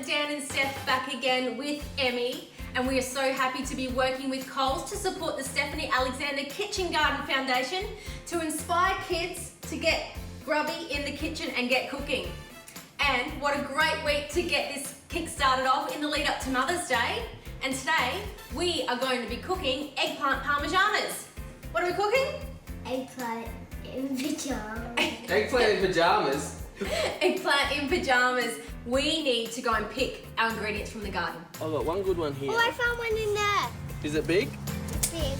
Dan and Steph back again with Emmy, and we are so happy to be working with Coles to support the Stephanie Alexander Kitchen Garden Foundation to inspire kids to get grubby in the kitchen and get cooking. And what a great week to get this kick started off in the lead up to Mother's Day. And today we are going to be cooking eggplant parmigianas. What are we cooking? Eggplant in pajamas. Eggplant in pajamas? Eggplant in pajamas. We need to go and pick our ingredients from the garden. I've got one good one here. Oh, I found one in there. Is it big? Big.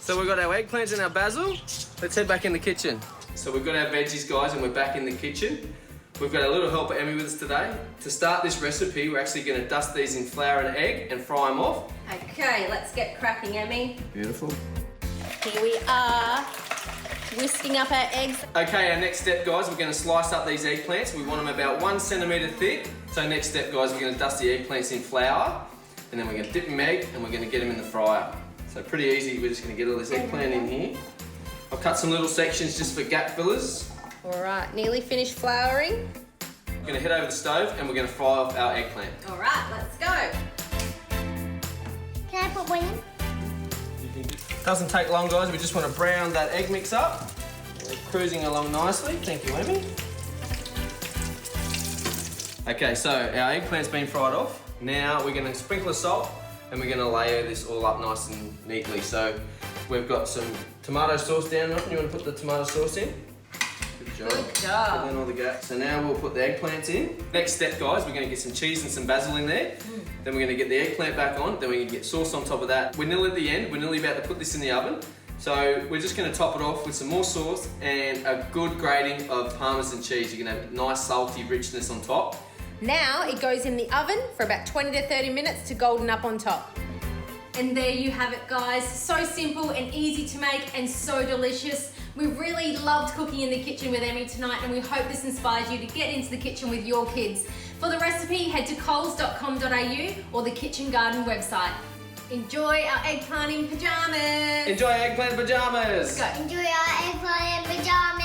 So we've got our eggplants and our basil. Let's head back in the kitchen. So we've got our veggies, guys, and we're back in the kitchen. We've got a little helper, Emmy, with us today. To start this recipe, we're actually going to dust these in flour and egg and fry them off. Okay, let's get cracking, Emmy. Beautiful. Here we are, whisking up our eggs. Okay, our next step, guys, we're going to slice up these eggplants. We want them about 1 centimetre thick. So next step, guys, we're going to dust the eggplants in flour, and then we're going to dip them in egg, and we're going to get them in the fryer. So pretty easy. We're just going to get all this eggplant in here. I've cut some little sections just for gap fillers. All right, nearly finished flouring. We're going to head over the stove, and we're going to fry off our eggplant. All right, let's go. Can I put one in? Doesn't take long, guys. We just want to brown that egg mix up. We're cruising along nicely. Thank you, Emmy. Okay, so our eggplant's been fried off. Now we're going to sprinkle the salt and we're going to layer this all up nice and neatly. So we've got some tomato sauce down. You want to put the tomato sauce in? Good job. Good job. Fill in all the gaps. So now we'll put the eggplants in. Next step, guys, we're going to get some cheese and some basil in there. Then we're going to get the eggplant back on. Then we're going to get sauce on top of that. We're nearly at the end. We're nearly about to put this in the oven. So we're just going to top it off with some more sauce and a good grating of parmesan cheese. You're going to have nice salty richness on top. Now it goes in the oven for about 20 to 30 minutes to golden up on top. And there you have it, guys. So simple and easy to make and so delicious. We really loved cooking in the kitchen with Emmy tonight, and we hope this inspires you to get into the kitchen with your kids. For the recipe, head to coles.com.au or the Kitchen Garden website. Enjoy our eggplant in pajamas. Enjoy eggplant pajamas. Let's go. Enjoy our eggplant in pajamas.